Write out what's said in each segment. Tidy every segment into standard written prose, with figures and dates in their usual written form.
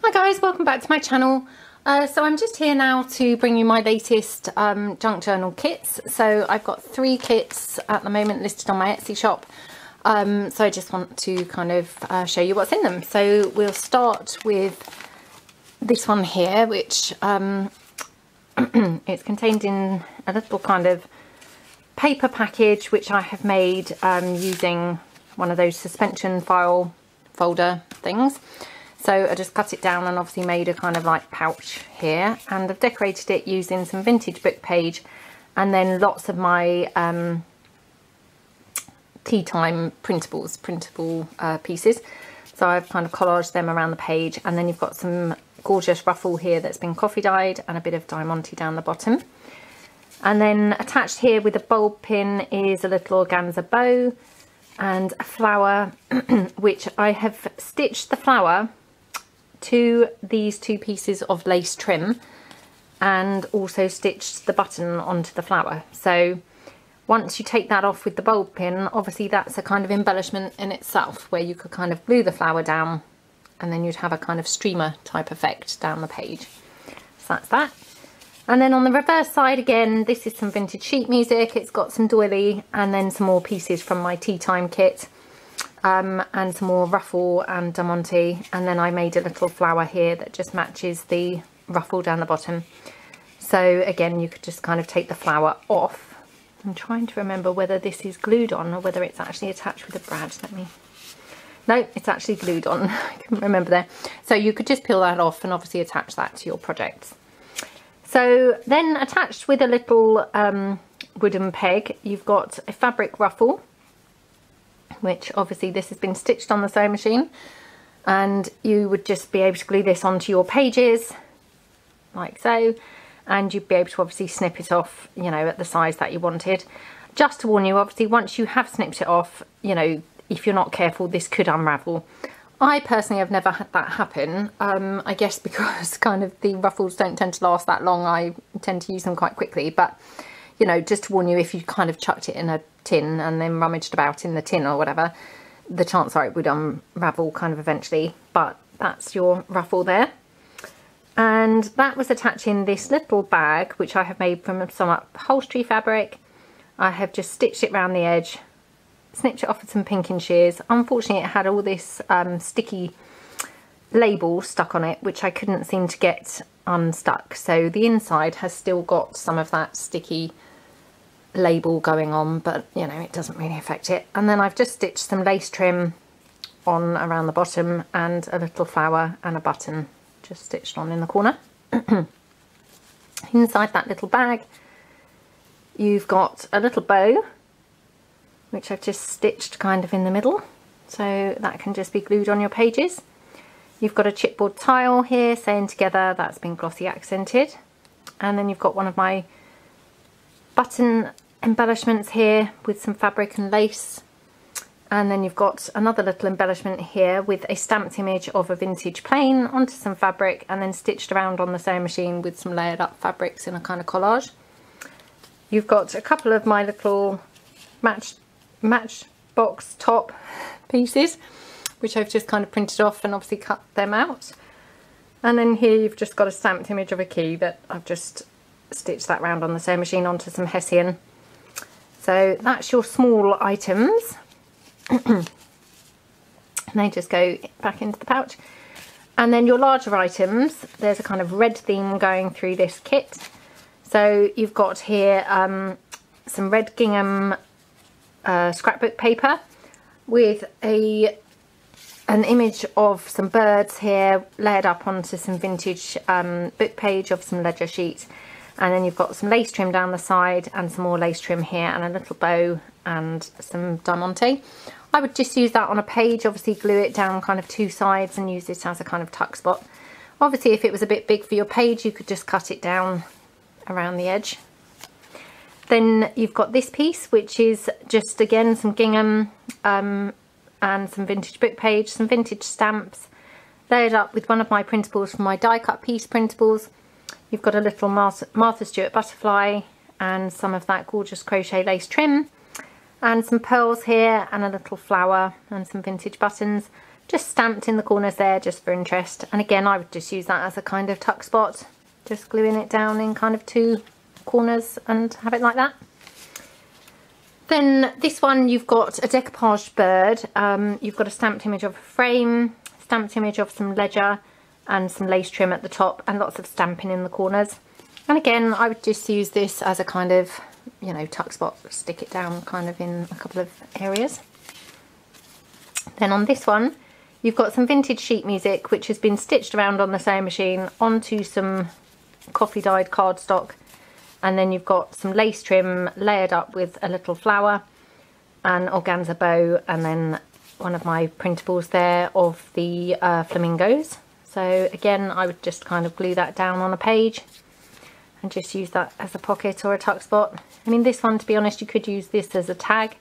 Hi guys, welcome back to my channel. So I'm just here now to bring you my latest junk journal kits. So I've got 3 kits at the moment listed on my Etsy shop. So I just want to kind of show you what's in them. So we'll start with this one here, which it's contained in a little kind of paper package which I have made using one of those suspension file folder things. So I just cut it down and obviously made a kind of like pouch here, and I've decorated it using some vintage book page and then lots of my tea time printable pieces. So I've kind of collaged them around the page, and then you've got some gorgeous ruffle here that's been coffee dyed and a bit of diamante down the bottom. And then attached here with a bulb pin is a little organza bow and a flower which I have stitched the flower to these 2 pieces of lace trim and also stitched the button onto the flower. So once you take that off with the bulb pin, obviously that's a kind of embellishment in itself, where you could kind of glue the flower down and then you'd have a kind of streamer type effect down the page. So that's that. And then on the reverse side again, this is some vintage sheet music. It's got some doily and then some more pieces from my tea time kit. And some more ruffle and diamante, and then I made a little flower here that just matches the ruffle down the bottom. So again, you could just kind of take the flower off. I'm trying to remember whether this is glued on or whether it's actually attached with a brad. No, it's actually glued on. I couldn't remember there. So you could just peel that off and obviously attach that to your projects. So then attached with a little wooden peg, you've got a fabric ruffle, which obviously this has been stitched on the sewing machine, and you would just be able to glue this onto your pages like so, and you'd be able to obviously snip it off, you know, at the size that you wanted. Just to warn you, obviously once you have snipped it off, you know, if you're not careful, this could unravel. I personally have never had that happen. I guess because kind of the ruffles don't tend to last that long, I tend to use them quite quickly. But you know, just to warn you, if you kind of chucked it in a tin and then rummaged about in the tin or whatever, the chance are it would unravel kind of eventually. But that's your ruffle there. And that was attaching this little bag, which I have made from some upholstery fabric. I have just stitched it around the edge, snipped it off with some pinking shears. Unfortunately, it had all this sticky label stuck on it, which I couldn't seem to get unstuck. So the inside has still got some of that sticky label going on, but you know, it doesn't really affect it. And then I've just stitched some lace trim on around the bottom and a little flower and a button just stitched on in the corner. Inside that little bag you've got a little bow which I've just stitched kind of in the middle, so that can just be glued on your pages. You've got a chipboard tile here sewn together that's been glossy accented, and then you've got one of my button embellishments here with some fabric and lace, and then you've got another little embellishment here with a stamped image of a vintage plane onto some fabric and then stitched around on the sewing machine with some layered up fabrics in a kind of collage. You've got a couple of my little matchbox top pieces which I've just kind of printed off and obviously cut them out, and then here you've just got a stamped image of a key that I've just stitched that round on the sewing machine onto some hessian. So that's your small items. And they just go back into the pouch. And then your larger items, there's a kind of red theme going through this kit. So you've got here some red gingham scrapbook paper with an image of some birds here layered up onto some vintage book page of some ledger sheet. And then you've got some lace trim down the side and some more lace trim here and a little bow and some diamante. I would just use that on a page, obviously glue it down kind of 2 sides and use it as a kind of tuck spot. Obviously if it was a bit big for your page, you could just cut it down around the edge. Then you've got this piece, which is just again some gingham and some vintage book page, some vintage stamps layered up with one of my printables from my die cut piece printables. You've got a little Martha Stewart butterfly and some of that gorgeous crochet lace trim and some pearls here and a little flower and some vintage buttons. just stamped in the corners there just for interest. And again, I would just use that as a kind of tuck spot, just gluing it down in kind of 2 corners and have it like that. Then this one, you've got a decoupaged bird. You've got a stamped image of a frame, stamped image of some ledger and some lace trim at the top, and lots of stamping in the corners. And again, I would just use this as a kind of, you know, tuck spot, stick it down kind of in a couple of areas. Then on this one, you've got some vintage sheet music, which has been stitched around on the sewing machine onto some coffee dyed cardstock. And then you've got some lace trim layered up with a little flower, an organza bow, and then one of my printables there of the flamingos. So again, I would just kind of glue that down on a page and just use that as a pocket or a tuck spot. I mean, this one, to be honest, you could use this as a tag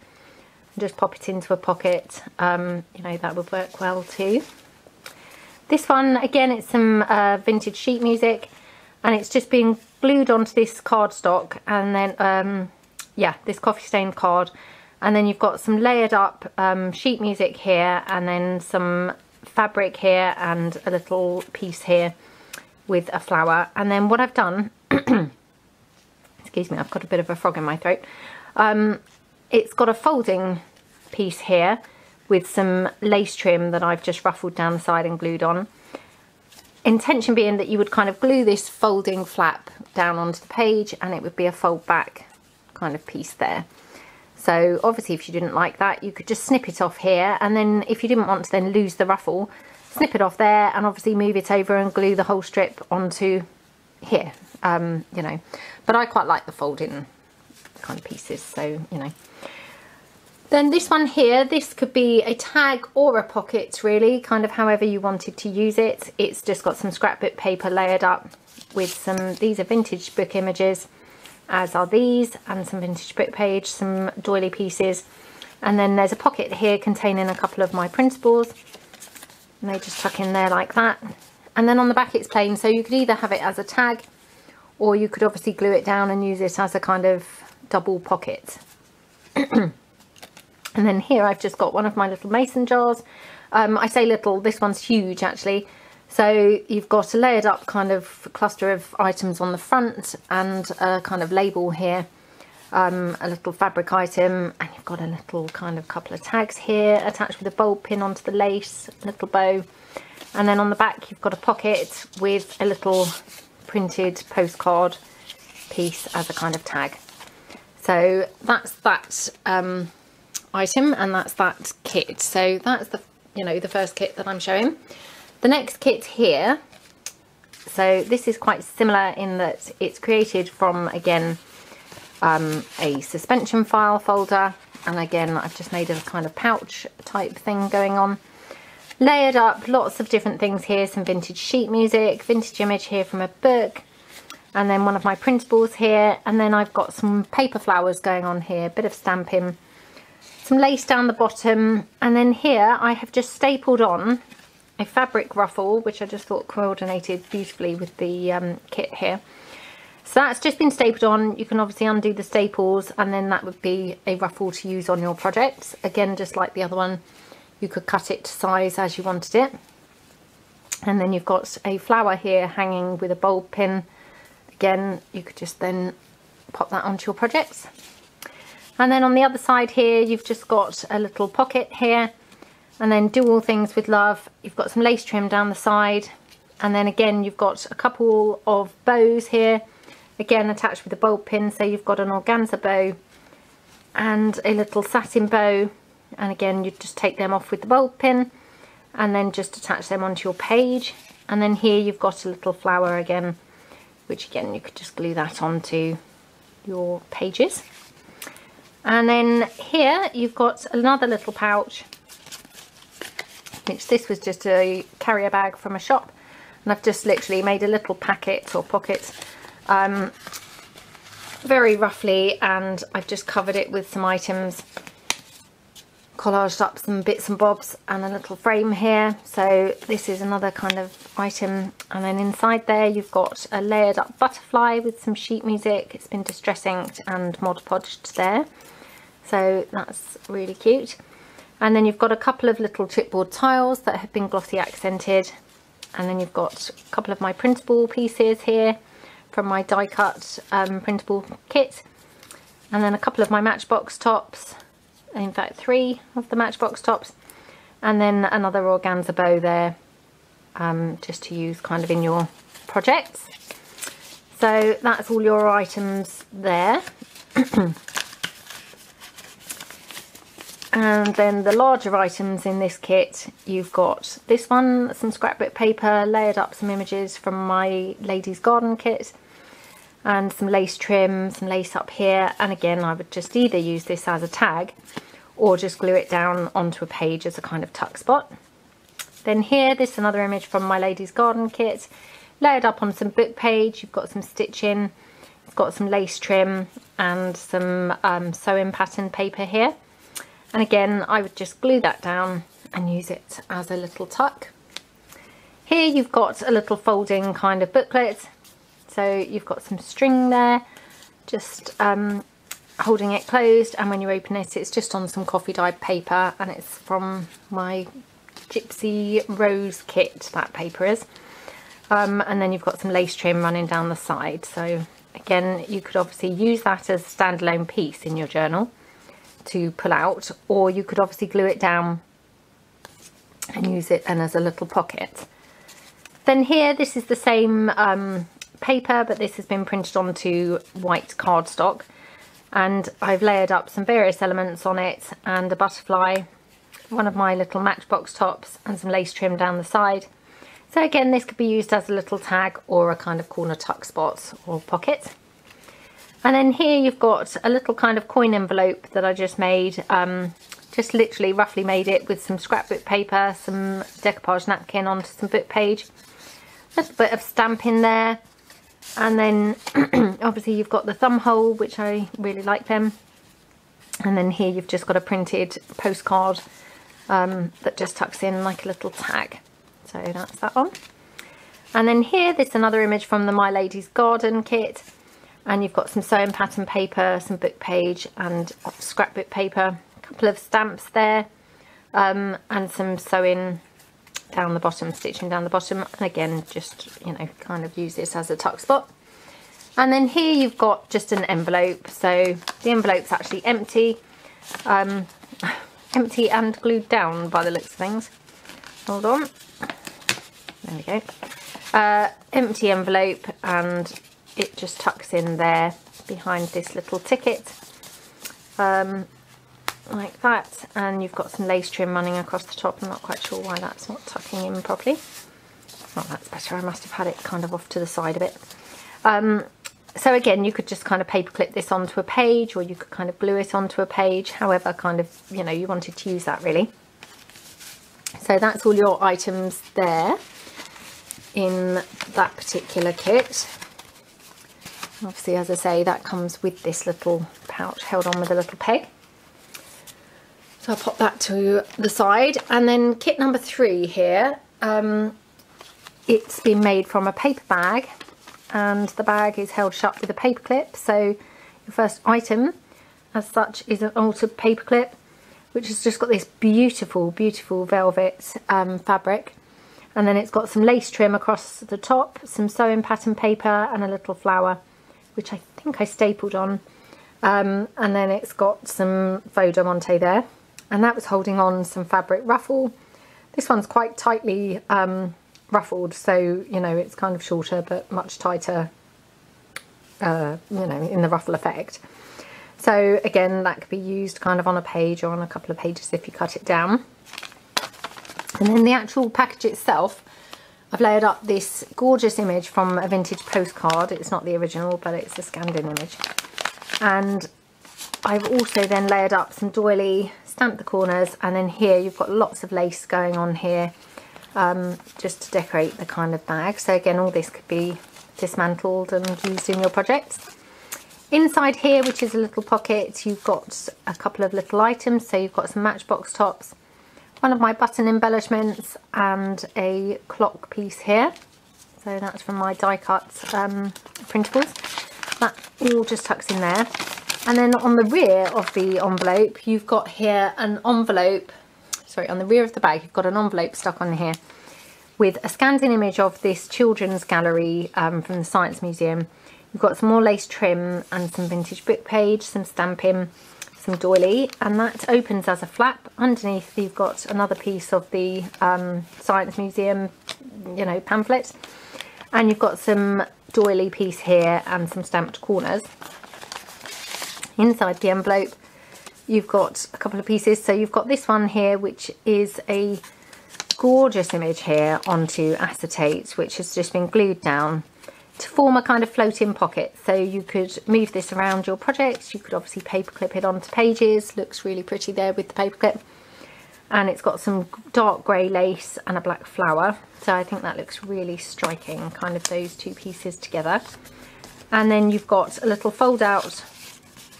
and just pop it into a pocket. You know, that would work well too. This one, again, it's some vintage sheet music, and it's just being glued onto this cardstock, and then yeah, this coffee stained card, and then you've got some layered up sheet music here, and then some fabric here and a little piece here with a flower. And then what I've done excuse me, I've got a bit of a frog in my throat. It's got a folding piece here with some lace trim that I've just ruffled down the side and glued on. Intention being that you would kind of glue this folding flap down onto the page, and it would be a fold back kind of piece there. So obviously, if you didn't like that, you could just snip it off here, and then if you didn't want to then lose the ruffle, snip it off there and obviously move it over and glue the whole strip onto here. You know, but I quite like the folding kind of pieces, so you know. Then this one here, this could be a tag or a pocket, really, kind of however you wanted to use it. It's just got some scrapbook paper layered up with some, these are vintage book images, as are these, and some vintage book page, some doily pieces. And then there's a pocket here containing a couple of my printables, and they just tuck in there like that. And then on the back it's plain, so you could either have it as a tag, or you could obviously glue it down and use it as a kind of double pocket. And then here I've just got one of my little mason jars. I say little, this one's huge actually. So you've got a layered up kind of cluster of items on the front, and a kind of label here, a little fabric item, and you've got a little kind of couple of tags here attached with a bulb pin onto the lace, a little bow. And then on the back you've got a pocket with a little printed postcard piece as a kind of tag. So that's that item, and that's that kit. So that's the, you know, the first kit that I'm showing. The next kit here, so this is quite similar in that it's created from, again, a suspension file folder, and again I've just made a kind of pouch type thing going on. Layered up, lots of different things here, some vintage sheet music, vintage image here from a book, and then one of my printables here, and then I've got some paper flowers going on here, a bit of stamping, some lace down the bottom, and then here I have just stapled on a fabric ruffle, which I just thought coordinated beautifully with the kit here. So that's just been stapled on. You can obviously undo the staples, and then that would be a ruffle to use on your projects. Again, just like the other one, you could cut it to size as you wanted it. And then you've got a flower here hanging with a bulb pin. Again, you could just then pop that onto your projects. And then on the other side here, you've just got a little pocket here, and then do all things with love. You've got some lace trim down the side, and then again you've got a couple of bows here, again attached with a bulb pin. So you've got an organza bow and a little satin bow, and again you just take them off with the bulb pin and then just attach them onto your page. And then here you've got a little flower again, which again you could just glue that onto your pages. And then here you've got another little pouch, which this was just a carrier bag from a shop, and I've just literally made a little packet or pocket very roughly, and I've just covered it with some items, collaged up some bits and bobs, and a little frame here. So this is another kind of item, and then inside there you've got a layered up butterfly with some sheet music. It's been distress inked and Mod Podged there, so that's really cute. And then you've got a couple of little chipboard tiles that have been glossy accented. And then you've got a couple of my printable pieces here from my die cut printable kit. And then a couple of my Matchbox tops. In fact, 3 of the Matchbox tops. And then another organza bow there, just to use kind of in your projects. So that's all your items there. And then the larger items in this kit, you've got this one, some scrapbook paper, layered up some images from my ladies garden kit, and some lace trim, some lace up here. And again, I would just either use this as a tag or just glue it down onto a page as a kind of tuck spot. Then here, this is another image from my ladies garden kit, layered up on some book page. You've got some stitching, it's got some lace trim and some sewing pattern paper here. And again, I would just glue that down and use it as a little tuck. Here you've got a little folding kind of booklet. So you've got some string there, just holding it closed, and when you open it, it's just on some coffee dyed paper, and it's from my Gypsy Rose kit, that paper is. And then you've got some lace trim running down the side. So again, you could obviously use that as a standalone piece in your journal to pull out, or you could obviously glue it down and use it and as a little pocket. Then here, this is the same paper, but this has been printed onto white cardstock, and I've layered up some various elements on it, and a butterfly, one of my little Matchbox tops, and some lace trim down the side. So again, this could be used as a little tag or a kind of corner tuck spot or pocket. And then here you've got a little kind of coin envelope that I just made, just literally roughly made it with some scrapbook paper, some decoupage napkin onto some book page, a little bit of stamp in there, and then obviously you've got the thumb hole, which I really like them, and then here you've just got a printed postcard that just tucks in like a little tag. So that's that one. And then here, there's another image from the My Ladies Garden kit. And you've got some sewing pattern paper, some book page and scrapbook paper, a couple of stamps there, and some sewing down the bottom, stitching down the bottom. And again, just, you know, kind of use this as a tuck spot. And then here you've got just an envelope. So the envelope's actually empty, empty and glued down by the looks of things. Hold on. There we go. Empty envelope, and it just tucks in there behind this little ticket, like that. And you've got some lace trim running across the top. I'm not quite sure why that's not tucking in properly. Oh, that's better. I must have had it kind of off to the side a bit. So again, you could just kind of paper clip this onto a page, or you could kind of glue it onto a page, however kind of, you know, you wanted to use that really. So that's all your items there in that particular kit. Obviously, as I say, that comes with this little pouch held on with a little peg. So I'll pop that to the side. And then kit number 3 here, it's been made from a paper bag, and the bag is held shut with a paper clip. So your first item as such is an altered paper clip, which has just got this beautiful, beautiful velvet fabric. And then it's got some lace trim across the top, some sewing pattern paper and a little flower, which I think I stapled on. And then it's got some faux diamante there. And that was holding on some fabric ruffle. This one's quite tightly ruffled, so, you know, it's kind of shorter but much tighter, you know, in the ruffle effect. So again, that could be used kind of on a page or on a couple of pages if you cut it down. And then the actual package itself, I've layered up this gorgeous image from a vintage postcard. It's not the original, but it's a scanned in image. And I've also then layered up some doily, stamped the corners, and then here you've got lots of lace going on here, just to decorate the kind of bag. So again, all this could be dismantled and used in your projects. Inside here, which is a little pocket, you've got a couple of little items. So you've got some Matchbox tops, one of my button embellishments, and a clock piece here. So that's from my die cut printables. That all just tucks in there. And then on the rear of the envelope, you've got here an envelope on the rear of the bag, you've got an envelope stuck on here with a scanned in image of this children's gallery from the Science Museum. You've got some more lace trim and some vintage book page, some stamping, some doily, and that opens as a flap. Underneath you've got another piece of the Science Museum, you know, pamphlet, and you've got some doily piece here and some stamped corners. Inside the envelope you've got a couple of pieces. So you've got this one here, which is a gorgeous image here onto acetate, which has just been glued down to form a kind of floating pocket. So you could move this around your project. You could obviously paperclip it onto pages. Looks really pretty there with the paperclip. And it's got some dark grey lace and a black flower. So I think that looks really striking, kind of those two pieces together. And then you've got a little fold out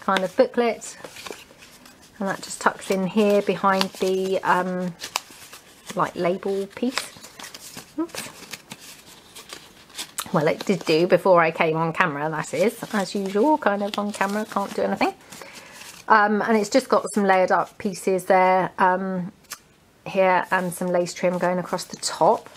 kind of booklet, and that just tucks in here behind the like label piece. Oops. Well, it did do before I came on camera, that is, as usual, kind of on camera, can't do anything. And it's just got some layered up pieces there, here, and some lace trim going across the top.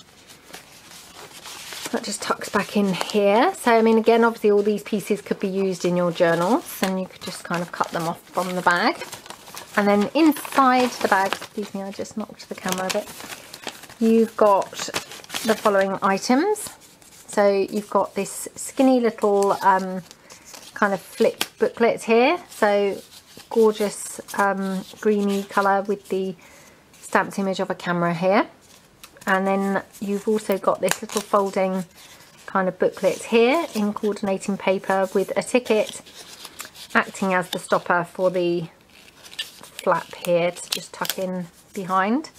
That just tucks back in here. So, I mean, again, obviously all these pieces could be used in your journals, and you could just kind of cut them off from the bag. And then inside the bag, excuse me, I just knocked the camera a bit, you've got the following items. So you've got this skinny little kind of flip booklet here. So gorgeous greeny colour with the stamped image of a camera here. And then you've also got this little folding kind of booklet here in coordinating paper with a ticket acting as the stopper for the flap here to just tuck in behind.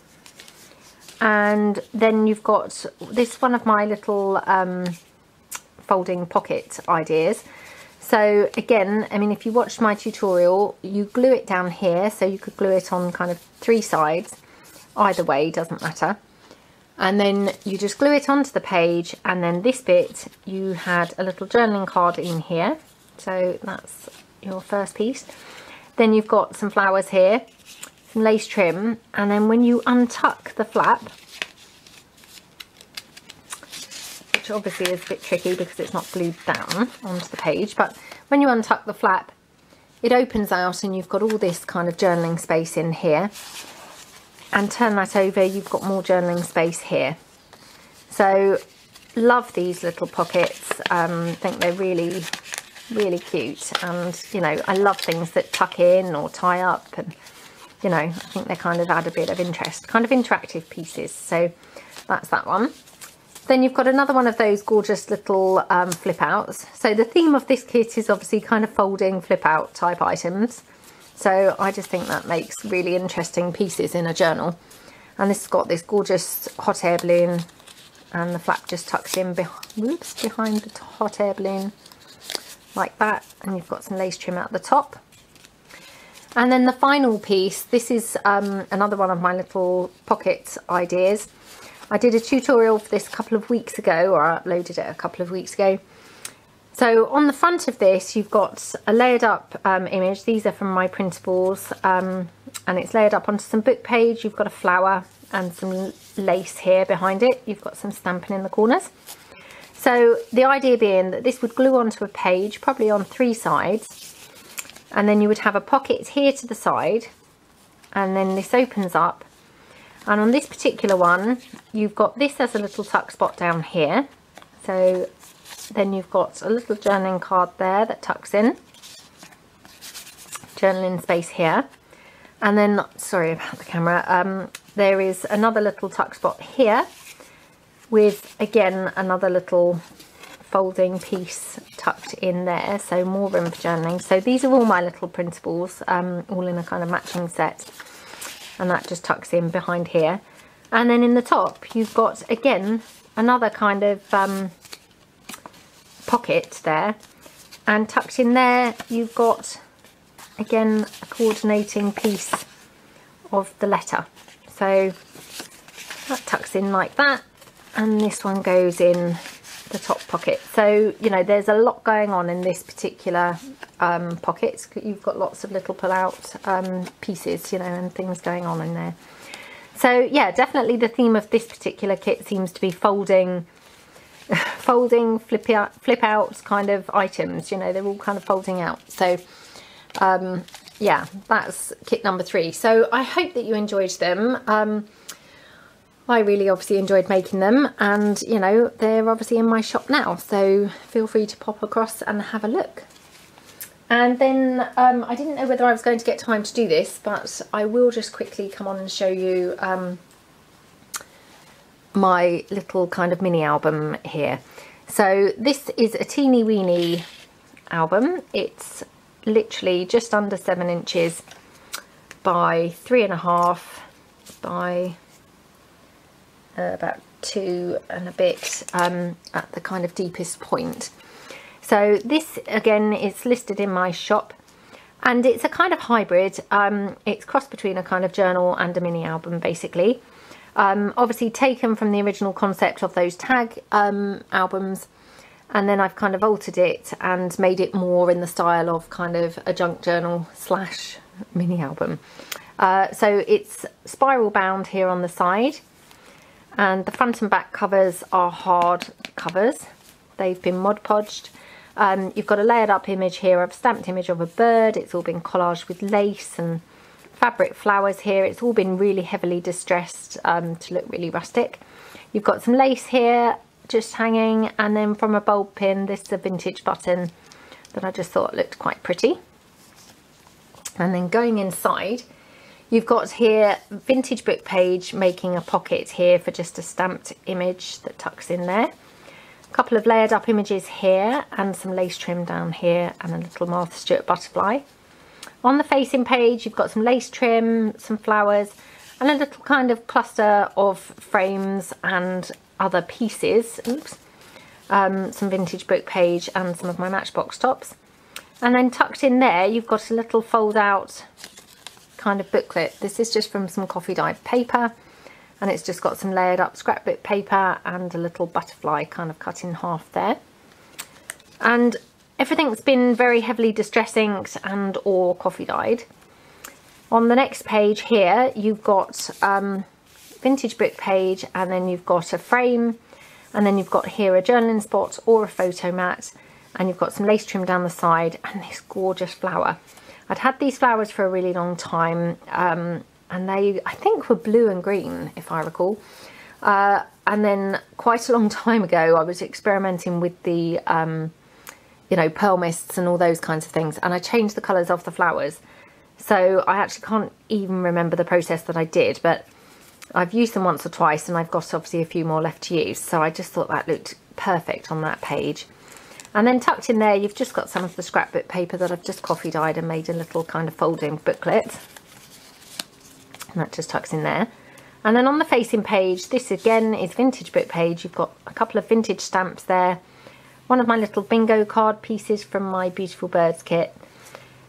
And then you've got this, one of my little folding pocket ideas. So again, I mean, if you watched my tutorial, you glue it down here, so you could glue it on kind of 3 sides. Either way, doesn't matter. And then you just glue it onto the page, and then this bit, you had a little journaling card in here. So that's your first piece. Then you've got some flowers here, some lace trim, and then when you untuck the flap, which obviously is a bit tricky because it's not glued down onto the page, but when you untuck the flap, it opens out and you've got all this kind of journaling space in here. And turn that over, you've got more journaling space here. So love these little pockets. Think they're really, really cute. And, you know, I love things that tuck in or tie up, and, you know, I think they kind of add a bit of interest, kind of interactive pieces. So that's that one. Then you've got another one of those gorgeous little flip outs. So the theme of this kit is obviously kind of folding flip out type items. So I just think that makes really interesting pieces in a journal. And this has got this gorgeous hot air balloon, and the flap just tucks in behind the hot air balloon like that. And you've got some lace trim at the top. And then the final piece, this is another one of my little pocket ideas. I did a tutorial for this a couple of weeks ago, or I uploaded it a couple of weeks ago. So on the front of this, you've got a layered up image. These are from my printables, and it's layered up onto some book page. You've got a flower and some lace here behind it. You've got some stamping in the corners. So the idea being that this would glue onto a page, probably on 3 sides, and then you would have a pocket here to the side, and then this opens up. And on this particular one, you've got this as a little tuck spot down here. So then you've got a little journaling card there that tucks in, journaling space here. And then, sorry about the camera, there is another little tuck spot here with, again, another little folding piece tucked in there. So more room for journaling. So these are all my little printables, all in a kind of matching set. And that just tucks in behind here. And then in the top, you've got, again, another kind of pocket there, and tucked in there you've got, again, a coordinating piece of the letter. So that tucks in like that, and this one goes in the top pocket. So, you know, there's a lot going on in this particular pocket. You've got lots of little pull out pieces, you know, and things going on in there. So yeah, definitely the theme of this particular kit seems to be folding, flip out kind of items. You know, they're all kind of folding out. So yeah, that's kit number 3. So I hope that you enjoyed them. I really obviously enjoyed making them, and you know, they're obviously in my shop now, so feel free to pop across and have a look. And then I didn't know whether I was going to get time to do this, but I will just quickly come on and show you my little kind of mini album here. So this is a teeny weeny album. It's literally just under 7 inches by 3.5 by about 2 and a bit at the kind of deepest point. So this again is listed in my shop, and it's a kind of hybrid. It's crossed between a kind of journal and a mini album basically. Obviously taken from the original concept of those tag albums, and then I've kind of altered it and made it more in the style of kind of a junk journal slash mini album. So it's spiral bound here on the side, and the front and back covers are hard covers. They've been Mod Podged. You've got a layered up image here, a stamped image of a bird. It's all been collaged with lace and fabric flowers here. It's all been really heavily distressed to look really rustic. You've got some lace here just hanging, and then from a bulb pin, this is a vintage button that I just thought looked quite pretty. And then going inside, you've got here vintage book page making a pocket here for just a stamped image that tucks in there. A couple of layered up images here, and some lace trim down here, and a little Martha Stewart butterfly. On the facing page, you've got some lace trim, some flowers, and a little kind of cluster of frames and other pieces. Oops. Some vintage book page and some of my Matchbox tops. And then tucked in there, you've got a little fold out kind of booklet. This is just from some coffee dyed paper, and it's just got some layered up scrapbook paper and a little butterfly kind of cut in half there. And everything's been very heavily distress inked and or coffee dyed. On the next page here, you've got vintage book page, and then you've got a frame, and then you've got here a journaling spot or a photo mat, and you've got some lace trim down the side and this gorgeous flower. I'd had these flowers for a really long time, and they, I think, were blue and green, if I recall. And then quite a long time ago, I was experimenting with the, you know, pearl mists and all those kinds of things, and I changed the colours of the flowers. So I actually can't even remember the process that I did, but I've used them once or twice, and I've got obviously a few more left to use. So I just thought that looked perfect on that page. And then tucked in there, you've just got some of the scrapbook paper that I've just coffee dyed and made a little kind of folding booklet. And that just tucks in there. And then on the facing page, this again is vintage book page. You've got a couple of vintage stamps there, one of my little bingo card pieces from my Beautiful Birds kit,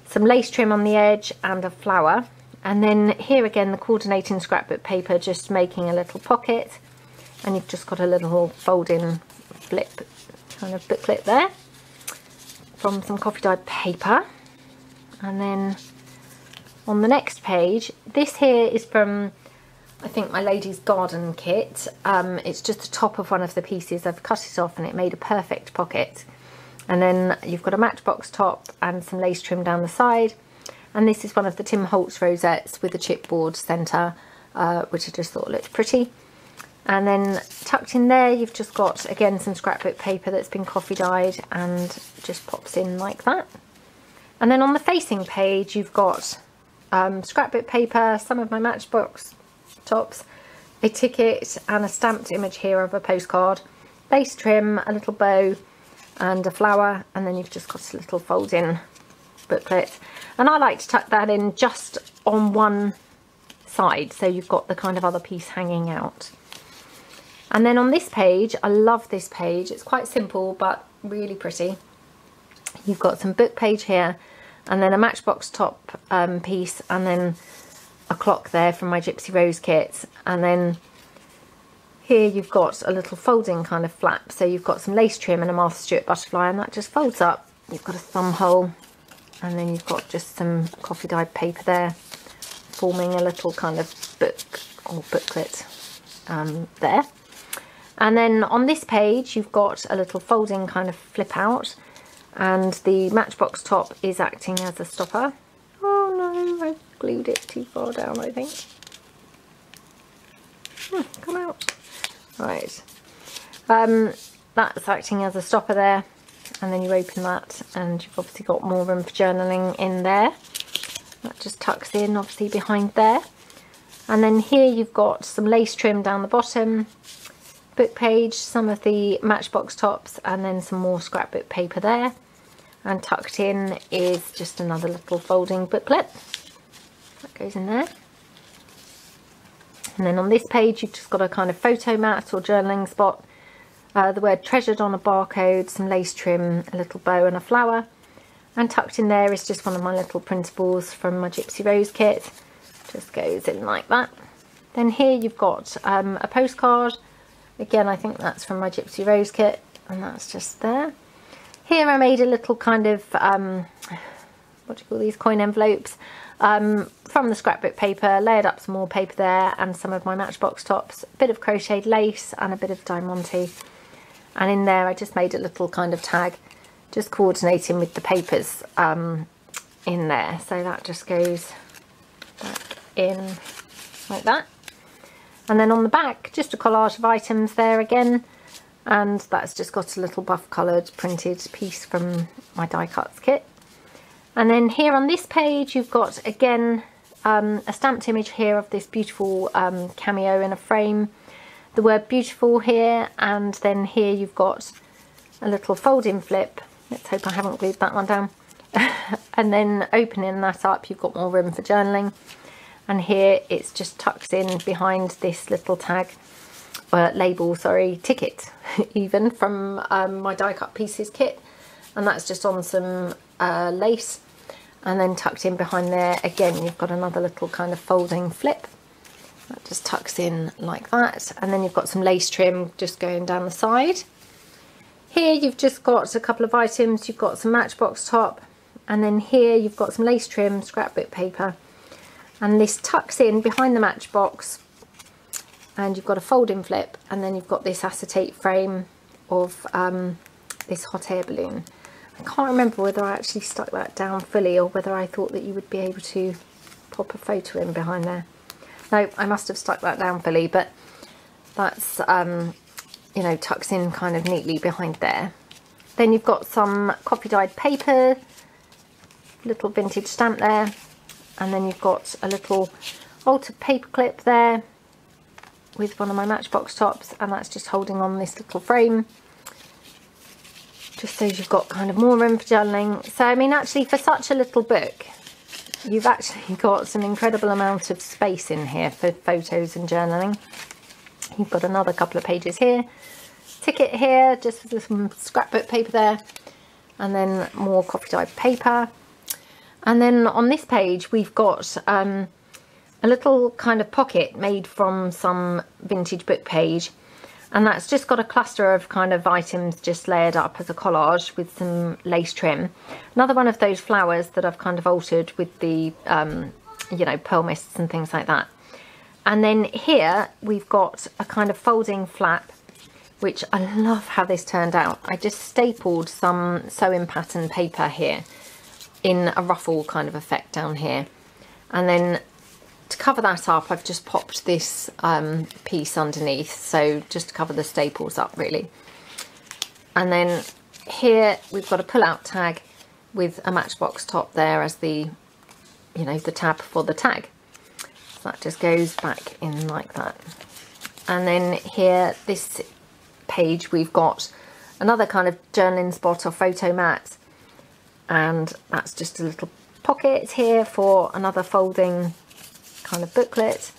some lace trim on the edge and a flower. And then here again, the coordinating scrapbook paper, just making a little pocket, and you've just got a little folding flip kind of booklet there from some coffee dyed paper. And then on the next page, this here is from, I think, my Lady's Garden kit. It's just the top of one of the pieces. I've cut it off and it made a perfect pocket. And then you've got a Matchbox top and some lace trim down the side. And this is one of the Tim Holtz rosettes with a chipboard centre, which I just thought looked pretty. And then tucked in there, you've just got, again, some scrapbook paper that's been coffee dyed and just pops in like that. And then on the facing page, you've got scrapbook paper, some of my Matchbox tops, a ticket and a stamped image here of a postcard, lace trim, a little bow and a flower, and then you've just got a little fold-in booklet. And I like to tuck that in just on one side, so you've got the kind of other piece hanging out. And then on this page, I love this page, it's quite simple but really pretty. You've got some book page here, and then a Matchbox top piece, and then a clock there from my Gypsy Rose kit. And then here you've got a little folding kind of flap, so you've got some lace trim and a Martha Stewart butterfly, and that just folds up. You've got a thumb hole, and then you've got just some coffee dyed paper there, forming a little kind of book or booklet there. And then on this page you've got a little folding kind of flip out, and the matchbox top is acting as a stopper. Oh no, I've glued it too far down, I think. Come out. Right. That's acting as a stopper there, and then you open that and you've obviously got more room for journaling in there. That just tucks in obviously behind there. And then here you've got some lace trim down the bottom, book page, some of the matchbox tops, and then some more scrapbook paper there. And tucked in is just another little folding booklet that goes in there. And then on this page you've just got a kind of photo mat or journaling spot, the word treasured on a barcode, some lace trim, a little bow and a flower. And tucked in there is just one of my little printables from my Gypsy Rose kit. Just goes in like that. Then here you've got a postcard. Again, I think that's from my Gypsy Rose kit, and that's just there. Here I made a little kind of, what do you call these, coin envelopes from the scrapbook paper, layered up some more paper there and some of my matchbox tops, a bit of crocheted lace and a bit of diamante. And in there I just made a little kind of tag, just coordinating with the papers in there. So that just goes back in like that. And then on the back, just a collage of items there again. And that's just got a little buff coloured printed piece from my die cuts kit. And then here on this page you've got again a stamped image here of this beautiful cameo in a frame, the word beautiful here, and then here you've got a little folding flip. Let's hope I haven't glued that one down. And then opening that up you've got more room for journaling, and here it's just tucked in behind this little tag label, sorry, ticket even from my die cut pieces kit, and that's just on some lace. And then tucked in behind there again you've got another little kind of folding flip that just tucks in like that, and then you've got some lace trim just going down the side. Here you've just got a couple of items, you've got some matchbox top, and then here you've got some lace trim scrapbook paper, and this tucks in behind the matchbox, and you've got a folding flip, and then you've got this acetate frame of this hot air balloon. I can't remember whether I actually stuck that down fully or whether I thought that you would be able to pop a photo in behind there. No, I must have stuck that down fully, but that's you know, tucks in kind of neatly behind there. Then you've got some coffee dyed paper, little vintage stamp there, and then you've got a little altered paper clip there with one of my matchbox tops, and that's just holding on this little frame, just so you've got kind of more room for journaling. So I mean, actually for such a little book you've actually got an incredible amount of space in here for photos and journaling. You've got another couple of pages here, ticket here just with some scrapbook paper there, and then more coffee dyed paper. And then on this page we've got a little kind of pocket made from some vintage book page, and that's just got a cluster of kind of items just layered up as a collage with some lace trim. Another one of those flowers that I've kind of altered with the you know, pearl mists and things like that. And then here we've got a kind of folding flap, which I love how this turned out. I just stapled some sewing pattern paper here in a ruffle kind of effect down here, and then to cover that up I've just popped this piece underneath, so just to cover the staples up really. And then here we've got a pull-out tag with a matchbox top there as the, you know, the tab for the tag. So that just goes back in like that. And then here, this page, we've got another kind of journaling spot or photo mat, and that's just a little pocket here for another folding kind of booklet,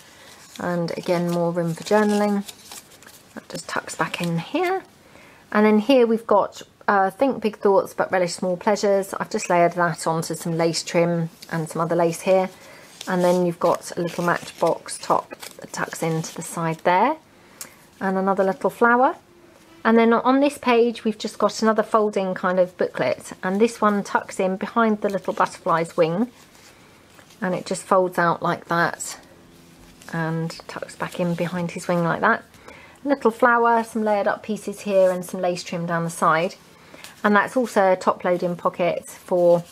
and again more room for journaling. That just tucks back in here. And then here we've got think big thoughts but relish small pleasures. I've just layered that onto some lace trim and some other lace here, and then you've got a little matchbox top that tucks into the side there, and another little flower. And then on this page we've just got another folding kind of booklet, and this one tucks in behind the little butterfly's wing, and it just folds out like that, and tucks back in behind his wing like that. A little flower, some layered up pieces here and some lace trim down the side. And that's also a top loading pocket for,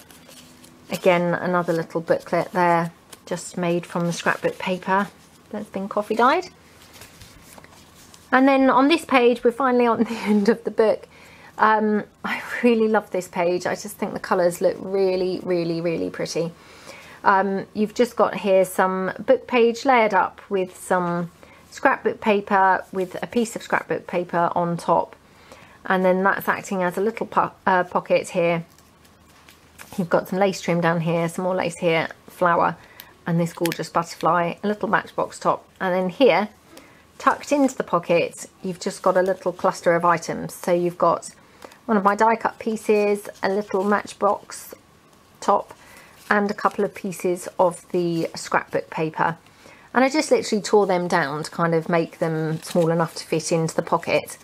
again, another little booklet there, just made from the scrapbook paper that's been coffee dyed. And then on this page, we're finally on the end of the book. I really love this page. I just think the colours look really, really, really pretty. You've just got here some book page layered up with some scrapbook paper with a piece of scrapbook paper on top. And then that's acting as a little pocket here. You've got some lace trim down here, some more lace here, flower, and this gorgeous butterfly, a little matchbox top. And then here, tucked into the pocket, you've just got a little cluster of items. So you've got one of my die cut pieces, a little matchbox top, and a couple of pieces of the scrapbook paper. And I just literally tore them down to kind of make them small enough to fit into the pocket.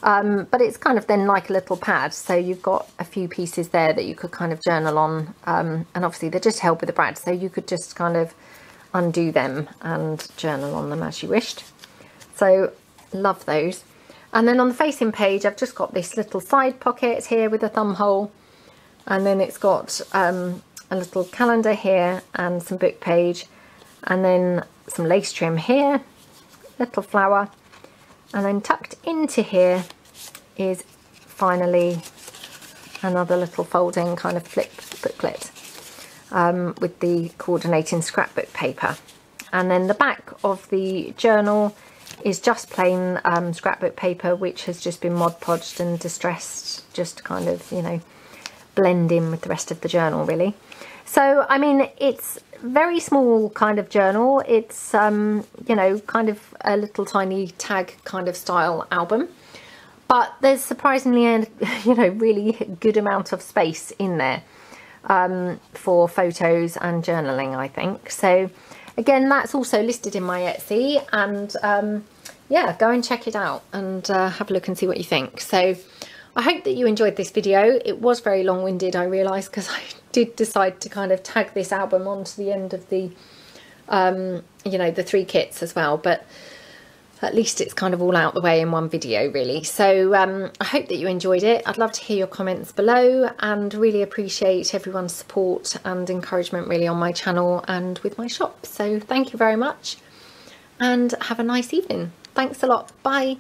But it's kind of then like a little pad, so you've got a few pieces there that you could kind of journal on, and obviously they just help with the brad, so you could just kind of undo them and journal on them as you wished. So love those. And then on the facing page, I've just got this little side pocket here with a thumb hole, and then it's got a little calendar here and some book page, and then some lace trim here, little flower. And then tucked into here is finally another little folding kind of flip booklet with the coordinating scrapbook paper. And then the back of the journal is just plain scrapbook paper, which has just been Mod Podged and distressed, just to kind of, you know, blend in with the rest of the journal really. So, I mean, it's very small kind of journal. It's, you know, kind of a little tiny tag kind of style album. But there's surprisingly a, you know, really good amount of space in there for photos and journaling, I think. So, again, that's also listed in my Etsy. And, yeah, go and check it out and have a look and see what you think. So, I hope that you enjoyed this video. It was very long-winded, I realised, because I did decide to kind of tag this album onto the end of the, you know, the 3 kits as well. But at least it's kind of all out the way in one video, really. So I hope that you enjoyed it. I'd love to hear your comments below and really appreciate everyone's support and encouragement really on my channel and with my shop. So thank you very much and have a nice evening. Thanks a lot. Bye.